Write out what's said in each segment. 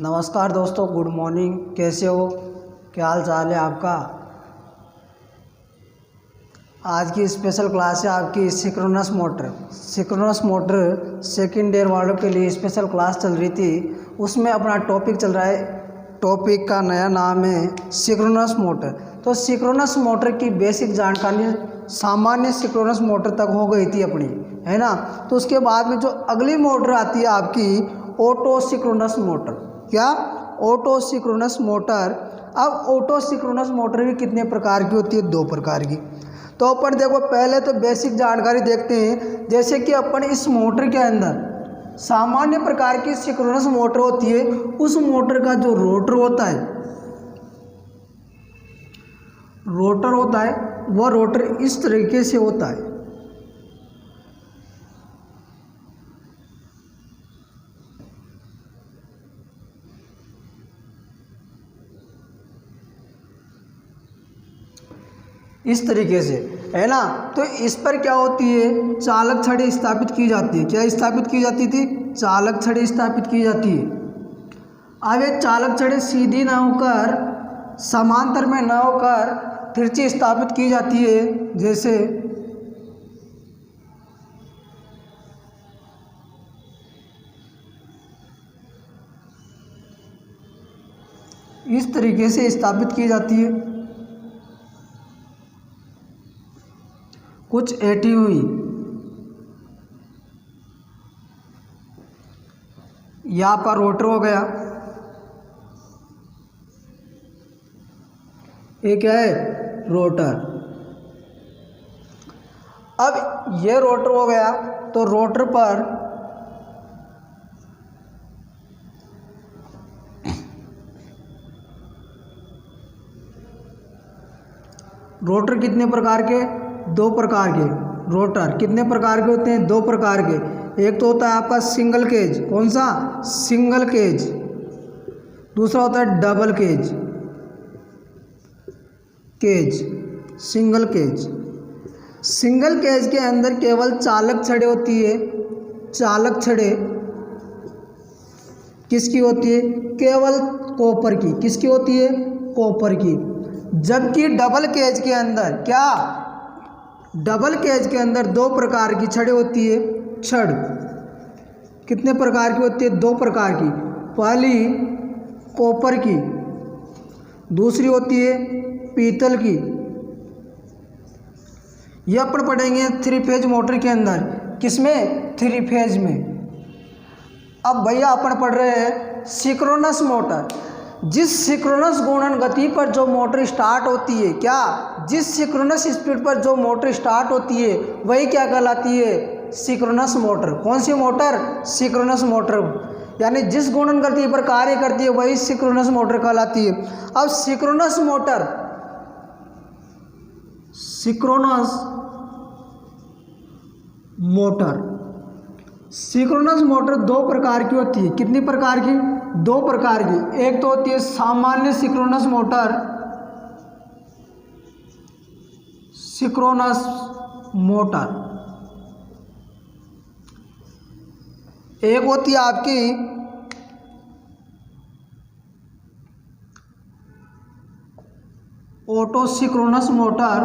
नमस्कार दोस्तों, good morning. कैसे हो, क्या हाल चाल है आपका। आज की स्पेशल क्लास है आपकी synchronous motor. Synchronous motor second year वालों के लिए स्पेशल क्लास चल रही थी, उसमें अपना टॉपिक चल रहा है। टॉपिक का नया नाम है सिंक्रोनस मोटर। तो सिंक्रोनस मोटर की बेसिक जानकारी सामान्य सिंक्रोनस मोटर तक हो गई थी अपनी, है ना। तो उसके बाद में जो अगली मोटर आती है आपकी ऑटो सिंक्रोनस मोटर। क्या? Auto synchronous motor. अब ऑटो सिंक्रोनस मोटर भी कितने प्रकार की होती है? 2 प्रकार की। तो अपन देखो, पहले तो बेसिक जानकारी देखते हैं। जैसे कि अपन इस मोटर के अंदर सामान्य प्रकार की सिंक्रोनस मोटर होती है, उस मोटर का जो रोटर होता है, वह रोटर इस तरीके से होता है। इस तरीके से, है ना। तो इस पर क्या होती है? चालक छड़ी स्थापित की जाती है। क्या स्थापित की जाती थी? चालक छड़ी स्थापित की जाती है। अब ये चालक छड़ी सीधी ना होकर, समांतर में ना होकर तिरछी स्थापित की जाती है। जैसे इस तरीके से स्थापित की जाती है, कुछ ऐठी हुई। यहाँ पर रोटर हो गया, ये क्या है? रोटर। अब ये रोटर हो गया, तो रोटर पर रोटर कितने प्रकार के? 2 प्रकार के। रोटर कितने प्रकार के होते हैं? 2 प्रकार के। एक तो होता है आपका सिंगल केज। कौन सा? Single cage. दूसरा होता है double cage. Single cage. Single cage के अंदर केवल चालक छड़े होती है। चालक छड़े किसकी होती है? केवल कॉपर की। किसकी होती है? कॉपर की। जबकि डबल केज के अंदर क्या? डबल केज के अंदर 2 प्रकार की छड़ें होती है। छड़ कितने प्रकार की होती है? 2 प्रकार की। पहली कॉपर की, दूसरी होती है पीतल की। ये अपन पढ़ेंगे 3 फेज मोटर के अंदर। किसमें? 3 फेज में। अब भैया अपन पढ़ रहे हैं सिंक्रोनस मोटर। जिस सिंक्रोनस गुणन गति पर जो मोटर स्टार्ट होती है, क्या? जिस सिंक्रोनस स्पीड पर जो मोटर स्टार्ट होती है, वही क्या कहलाती है? Synchronous motor. कौन सी मोटर? Synchronous motor. यानी जिस गुणन गति पर कार्य करती है वही सिंक्रोनस मोटर कहलाती है। अब सिंक्रोनस मोटर, सिंक्रोनस मोटर 2 प्रकार की होती है। कितनी प्रकार की? 2 प्रकार की। एक तो होती है सामान्य सिंक्रोनस मोटर, एक होती है आपकी ऑटो सिंक्रोनस मोटर,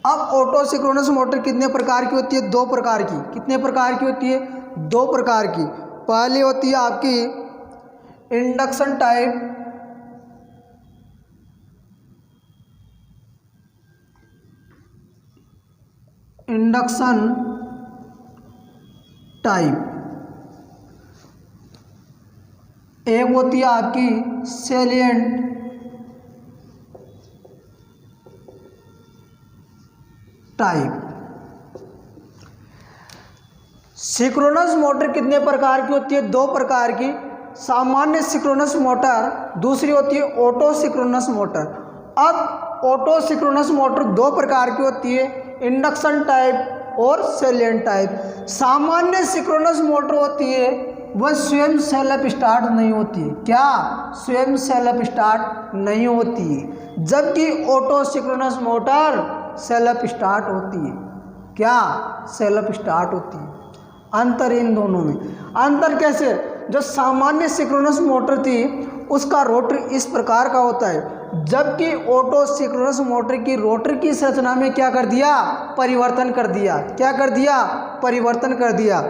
अब ऑटो सिंक्रोनस मोटर कितने प्रकार की होती है? 2 प्रकार की। कितने प्रकार की होती है? 2 प्रकार की। पहली होती है आपकी इंडक्शन टाइप, एक होती है आपकी सैलिएंट टाइप। सिंक्रोनस मोटर कितने प्रकार की होती है? 2 प्रकार की। सामान्य सिंक्रोनस मोटर, दूसरी होती है ऑटो सिंक्रोनस मोटर। अब ऑटो सिंक्रोनस मोटर 2 प्रकार की होती है, इंडक्शन टाइप और सैलिएंट टाइप। सामान्य सिंक्रोनस मोटर होती है वह स्वयं सेल्फ स्टार्ट नहीं होती है। क्या? स्वयं सेल्फ स्टार्ट नहीं होती है, जबकि auto synchronous motor self start होती है। क्या? सेल्फ स्टार्ट होती है। अंतर इन दोनों में, अंतर कैसे? जो सामान्य सिंक्रोनस मोटर थी उसका रोटर इस प्रकार का होता है, जबकि ऑटो सिंक्रोनस मोटर की रोटर की संरचना में क्या कर दिया? परिवर्तन कर दिया। क्या कर दिया? परिवर्तन कर दिया।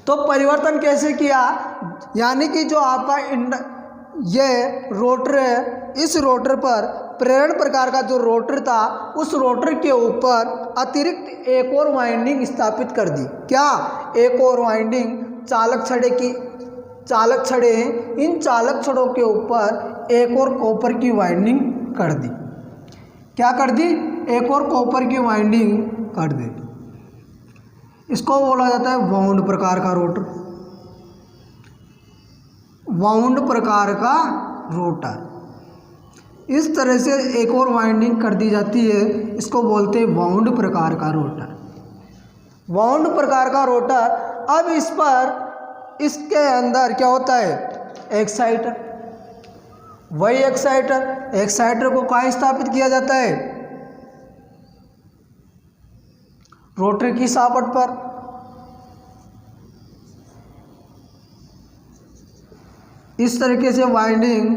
तो परिवर्तन कैसे किया? यानी कि जो आपका ये रोटर है, इस रोटर पर प्रेरण प्रकार का जो रोटर था, उस रोटर के ऊपर अतिरिक्त एक और वाइंडिंग स्थापित कर दी। क्या? एक और वाइंडिंग चालक छड़े हैं, इन चालक छड़ों के ऊपर एक और कॉपर की वाइंडिंग कर दी। क्या कर दी? एक और कॉपर की वाइंडिंग कर दी। इसको बोला जाता है वाउंड प्रकार का रोटर। वाउंड प्रकार का रोटर, इस तरह से एक और वाइंडिंग कर दी जाती है, इसको बोलते हैं वाउंड प्रकार का रोटर। वाउंड प्रकार का रोटर, अब इस पर इसके अंदर क्या होता है? एक्साइटर। वही एक्साइटर को कहाँ स्थापित किया जाता है? रोटर की सापट पर। इस तरीके से वाइंडिंग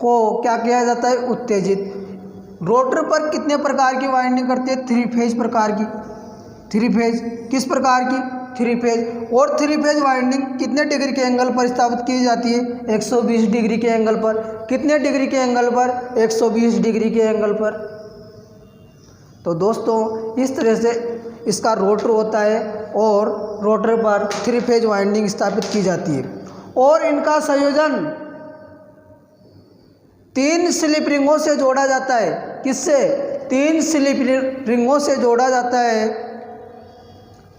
को क्या किया जाता है? उत्तेजित। रोटर पर कितने प्रकार की वाइंडिंग करती है? 3 फेज प्रकार की। 3 फेज किस प्रकार की? 3 फेज। और 3 फेज वाइंडिंग कितने डिग्री के एंगल पर स्थापित की जाती है? 120 डिग्री के एंगल पर। कितने डिग्री के एंगल पर? 120 डिग्री के एंगल पर। तो दोस्तों इस तरह से इसका रोटर होता है और रोटर पर 3 फेज वाइंडिंग स्थापित की जाती है, और इनका संयोजन 3 स्लिप रिंगों से जोड़ा जाता है। किससे? 3 स्लिप रिंगों से जोड़ा जाता है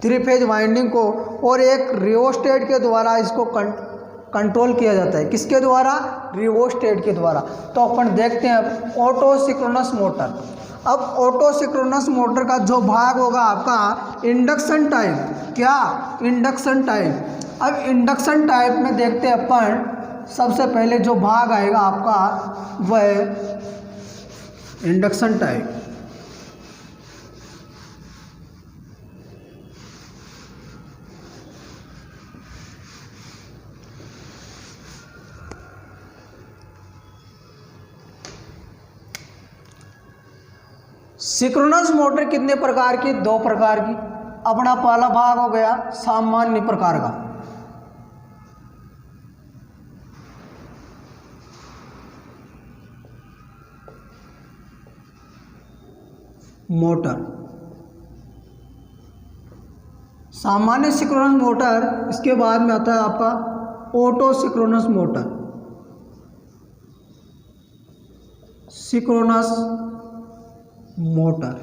3 फेज वाइंडिंग को, और एक रिओस्टेट के द्वारा इसको कंट्रोल किया जाता है। किसके द्वारा? रिओस्टेट के द्वारा। तो अपन देखते हैं ऑटो सिंक्रोनस मोटर। अब ऑटो सिंक्रोनस मोटर का जो भाग होगा आपका इंडक्शन टाइप। क्या? Induction type. अब इंडक्शन टाइप में देखते हैं अपन, सबसे पहले जो भाग आएगा आपका वह इंडक्शन टाइप। सिंक्रोनस मोटर कितने प्रकार की? 2 प्रकार की। अपना पहला भाग हो गया सामान्य प्रकार का। मोटर, सामान्य सिंक्रोनस मोटर। इसके बाद में आता है आपका auto synchronous motor. Synchronous motor.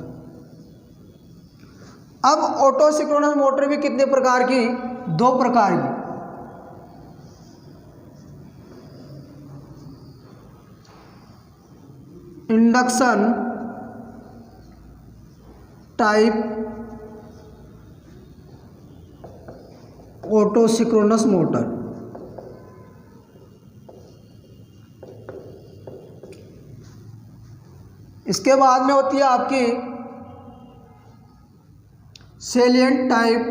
अब ऑटो सिंक्रोनस मोटर भी कितने प्रकार की? 2 प्रकार की। Induction type auto synchronous motor. इसके बाद में होती है आपकी salient type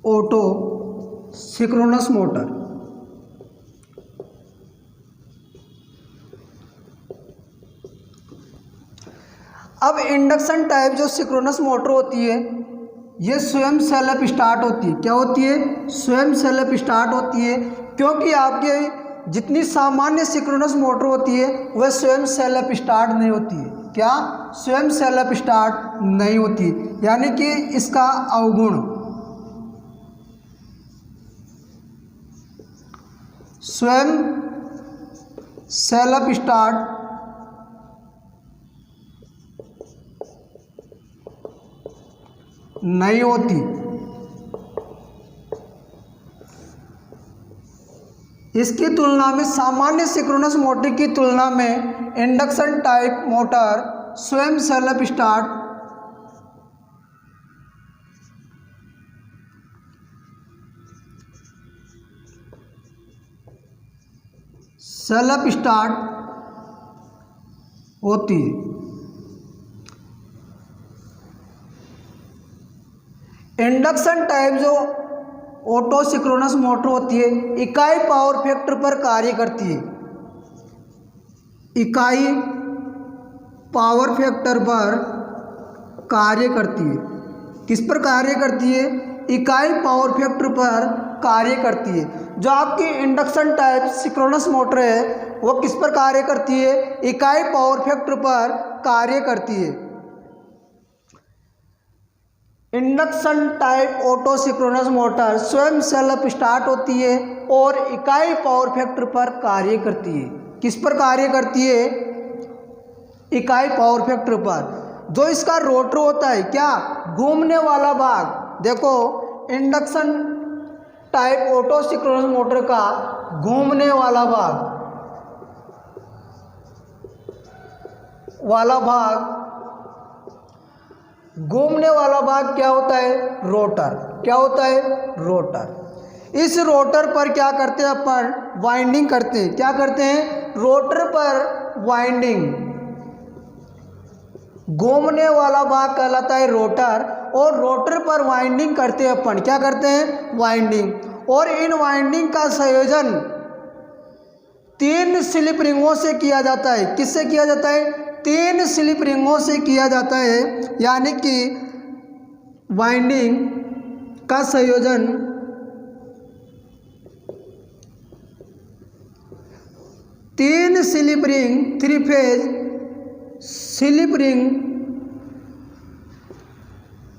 auto synchronous motor. अब इंडक्शन टाइप जो सिंक्रोनस मोटर होती है, ये स्वयं सेल्फ स्टार्ट होती है। क्या होती है? स्वयं सेल्फ स्टार्ट होती है, क्योंकि आपके जितनी सामान्य सिंक्रोनस मोटर होती है वह स्वयं सेल्फ स्टार्ट नहीं होती है। क्या? स्वयं सेल्फ स्टार्ट नहीं होती, यानी कि इसका अवगुण स्वयं सेल्फ स्टार्ट नहीं होती। इसकी तुलना में सामान्य सिंक्रोनस मोटर की तुलना में इंडक्शन टाइप मोटर स्वयं सेल्फ स्टार्ट होती है। इंडक्शन टाइप जो ऑटो सिंक्रोनस मोटर होती है इकाई पावर फैक्टर पर कार्य करती है। इकाई पावर फैक्टर पर कार्य करती है। किस पर कार्य करती है? इकाई पावर फैक्टर पर कार्य करती है। जो आपकी इंडक्शन टाइप सिंक्रोनस मोटर है वो किस पर कार्य करती है? इकाई पावर फैक्टर पर कार्य करती है। Induction type auto synchronous motor स्वयं सेल्फ स्टार्ट होती है और इकाई पावर फैक्टर पर कार्य करती है। किस पर कार्य करती है? इकाई पावर फैक्टर पर। जो इसका रोटर होता है क्या? घूमने वाला भाग। देखो induction type auto synchronous motor का घूमने वाला भाग क्या होता है? रोटर। क्या होता है? रोटर। इस रोटर पर क्या करते हैं अपन? वाइंडिंग करते हैं। क्या करते हैं? रोटर पर वाइंडिंग। घूमने वाला भाग कहलाता है रोटर और रोटर पर वाइंडिंग करते हैं अपन। क्या करते हैं? वाइंडिंग। और इन वाइंडिंग का संयोजन 3 स्लिप रिंगों से किया जाता है। किससे किया जाता है? 3 स्लिप रिंगों से किया जाता है। यानी कि वाइंडिंग का संयोजन 3 स्लिप रिंग 3 फेज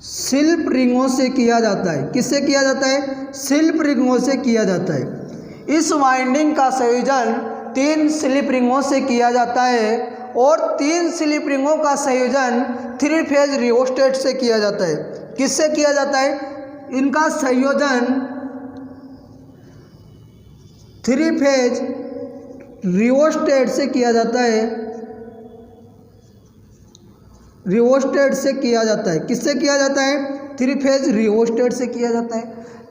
स्लिप रिंगों से किया जाता है। किससे किया जाता है? स्लिप रिंगों से किया जाता है। इस वाइंडिंग का संयोजन 3 स्लिप रिंगों से किया जाता है और 3 स्लिप रिंगों का संयोजन 3 फेज रिओस्टेट से किया जाता है। किससे किया जाता है? इनका संयोजन 3 फेज रिओस्टेट से किया जाता है। रिओस्टेट से किया जाता है। किससे किया जाता है? 3 फेज रिओस्टेट से किया जाता है।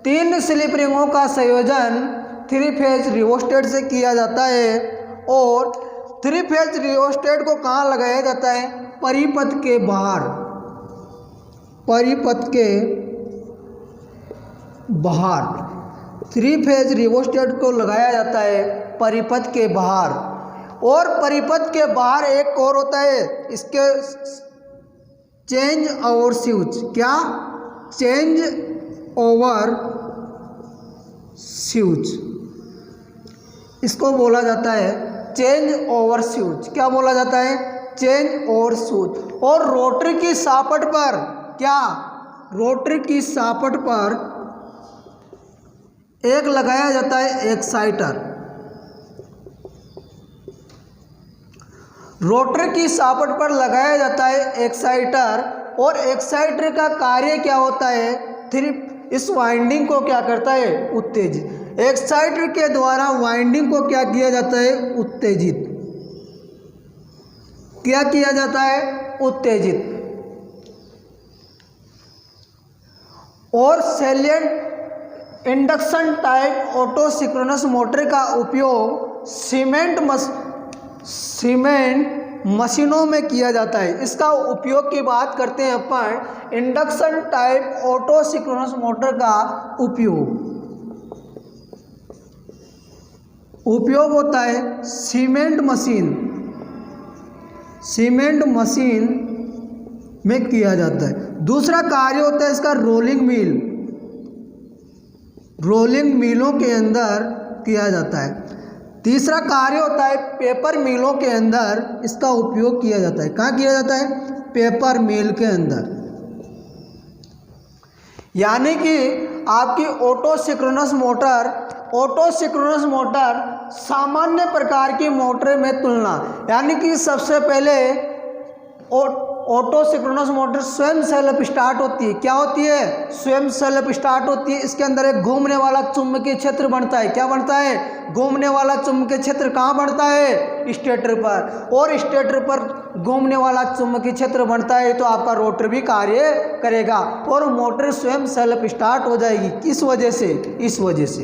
3 स्लिप रिंगों का संयोजन 3 फेज रिओस्टेट से किया जाता है और 3 फेज रिओस्टेट को कहाँ लगाया जाता है? परिपथ के बाहर। परिपथ के बाहर 3 फेज रिओस्टेट को लगाया जाता है परिपथ के बाहर। और परिपथ के बाहर एक और होता है, इसके चेंज ओवर स्विच। क्या? चेंज ओवर स्विच, इसको बोला जाता है चेंज ओवर स्विच। क्या बोला जाता है? Change over switch. और रोटर की सापट पर क्या? रोटर की सापट पर एक लगाया जाता है एक्साइटर। रोटर की सापट पर लगाया जाता है एक्साइटर और एक्साइटर का कार्य क्या होता है? इस वाइंडिंग को क्या करता है? उत्तेजित। एक्साइटर के द्वारा वाइंडिंग को क्या किया जाता है? उत्तेजित। क्या किया जाता है? उत्तेजित। और salient induction type auto synchronous motor का उपयोग सीमेंट मशीनों में किया जाता है। इसका उपयोग की बात करते हैं अपन। Induction type auto synchronous motor का उपयोग होता है सीमेंट मशीन में किया जाता है। दूसरा कार्य होता है इसका रोलिंग मिलों के अंदर किया जाता है। तीसरा कार्य होता है पेपर मिलों के अंदर इसका उपयोग किया जाता है। कहाँ किया जाता है? पेपर मिल के अंदर। यानी कि आपकी ऑटो सिंक्रोनस मोटर सामान्य प्रकार की मोटर में तुलना, यानी कि सबसे पहले ऑटो सिंक्रोनस मोटर स्वयं सेल्फ स्टार्ट होती है। क्या होती है? स्वयं सेल्फ स्टार्ट होती है। इसके अंदर एक घूमने वाला चुंबकीय क्षेत्र बनता है। क्या बनता है? घूमने वाला चुंबकीय क्षेत्र कहाँ बनता है? स्टेटर पर। और स्टेटर पर घूमने वाला चुंबकीय क्षेत्र बनता है तो आपका रोटर भी कार्य करेगा और मोटर स्वयं सेल्फ स्टार्ट हो जाएगी। किस वजह से? इस वजह से।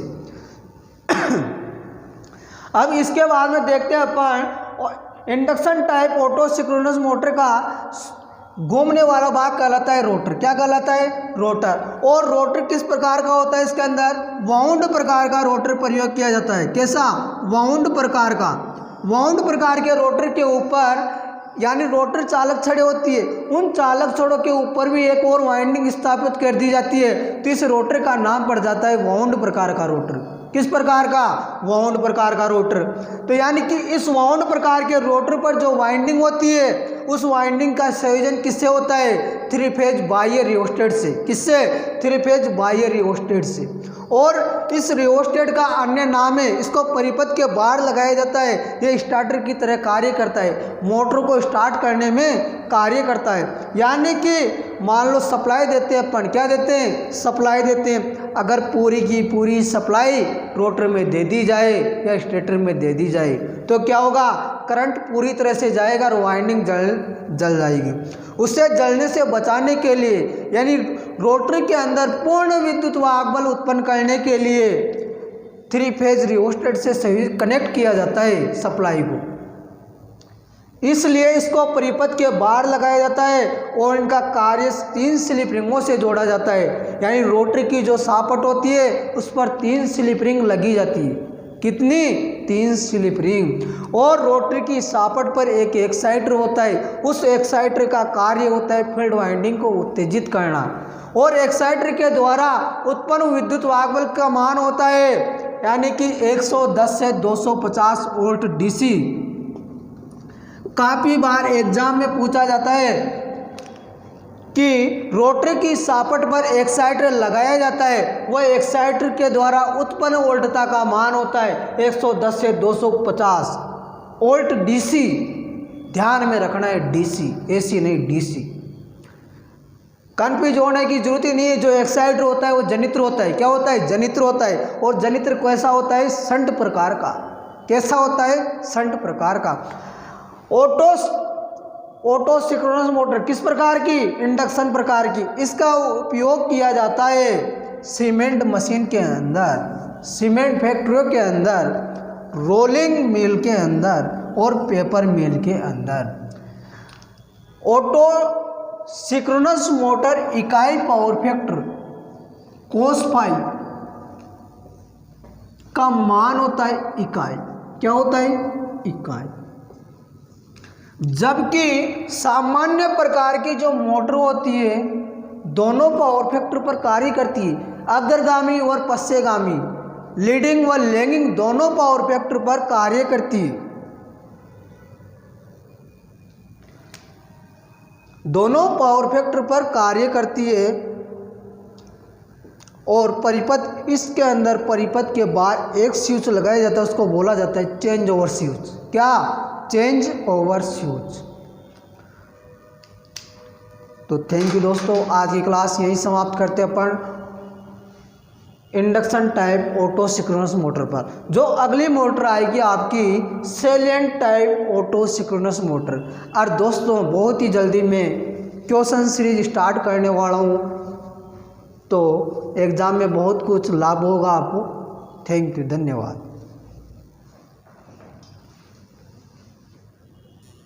अब इसके बाद में देखते हैं अपन induction type auto synchronous motor का घूमने वाला भाग कहलाता है रोटर। क्या कहलाता है? रोटर। और रोटर किस प्रकार का होता है? इसके अंदर वाउंड प्रकार का रोटर प्रयोग किया जाता है। कैसा? वाउंड प्रकार का। वाउंड प्रकार के रोटर के ऊपर यानी रोटर चालक छड़े होती है, उन चालक छड़ों के ऊपर भी एक और वाइंडिंग स्थापित कर दी जाती है तो इस रोटर का नाम पड़ जाता है वाउंड प्रकार का रोटर। किस प्रकार का? वाउंड प्रकार का रोटर। तो यानी कि इस वाउंड प्रकार के रोटर पर जो वाइंडिंग होती है उस वाइंडिंग का संयोजन किससे होता है? 3 फेज बाह्य रिओस्टेट से। किससे? 3 फेज बाह्य रिओस्टेट से। और इस रिओस्टेट का अन्य नाम है, इसको परिपथ के बाहर लगाया जाता है। ये स्टार्टर की तरह कार्य करता है, मोटर को स्टार्ट करने में कार्य करता है। यानी कि मान लो सप्लाई देते हैं अपन, क्या देते हैं? सप्लाई देते हैं। अगर पूरी की पूरी सप्लाई रोटर में दे दी जाए या स्टेटर में दे दी जाए तो क्या होगा? करंट पूरी तरह से जाएगा और वाइंडिंग जल जाएगी। उसे जलने से बचाने के लिए यानी रोटर के अंदर पूर्ण विद्युत वाहक बल उत्पन्न करने के लिए 3 फेज रिओस्टेट से सही कनेक्ट किया जाता है सप्लाई को। इसलिए इसको परिपथ के बाहर लगाया जाता है और इनका कार्य 3 स्लिप रिंगों से जोड़ा जाता है। यानी रोटर की जो सापट होती है उस पर 3 स्लिप रिंग लगी जाती है। कितनी? 3 स्लिप रिंग। और रोटर की सापट पर एक एक्साइटर होता है। उस एक्साइटर का कार्य होता है फील्ड वाइंडिंग को उत्तेजित करना और एक्साइटर के द्वारा उत्पन्न विद्युत वाहक बल का मान होता है यानी कि 110 से 250 वोल्ट डीसी। काफी बार एग्जाम में पूछा जाता है कि रोटर की सापट पर एक्साइटर लगाया जाता है, वह एक्साइटर के द्वारा उत्पन्न वोल्टता का मान होता है 110 से 250 वोल्ट डीसी। ध्यान में रखना है डीसी, एसी नहीं, डीसी। कंफ्यूज होने की जरूरत ही नहीं है। जो एक्साइटर होता है वो जनित्र होता है। क्या होता है? जनित्र होता है। और जनित्र कैसा होता है? शंट प्रकार का। कैसा होता है? शंट प्रकार का। ऑटो सिंक्रोनस मोटर किस प्रकार की? इंडक्शन प्रकार की। इसका उपयोग किया जाता है सीमेंट मशीन के अंदर, सीमेंट फैक्ट्रियों के अंदर, रोलिंग मिल के अंदर और पेपर मिल के अंदर। ऑटो सिंक्रोनस मोटर इकाई पावर फैक्टर cos फाई का मान होता है इकाई। क्या होता है? इकाई। जबकि सामान्य प्रकार की जो मोटर होती है दोनों पावर फैक्टर पर कार्य करती है, अग्रगामी और पश्चगामी, लीडिंग व लैगिंग दोनों पावर फैक्टर पर कार्य करती है। दोनों पावर फैक्टर पर कार्य करती है। और परिपथ, इसके अंदर परिपथ के बाहर एक स्विच लगाया जाता है, उसको बोला जाता है चेंज ओवर स्विच। क्या? Change over switch. तो थैंक यू दोस्तों, आज की क्लास यही समाप्त करते हैं अपन induction type auto synchronous motor पर। जो अगली मोटर आएगी आपकी salient type auto synchronous motor. और दोस्तों बहुत ही जल्दी मैं क्वेश्चन सीरीज स्टार्ट करने वाला हूँ, तो एग्ज़ाम में बहुत कुछ लाभ होगा आपको। थैंक यू, धन्यवाद।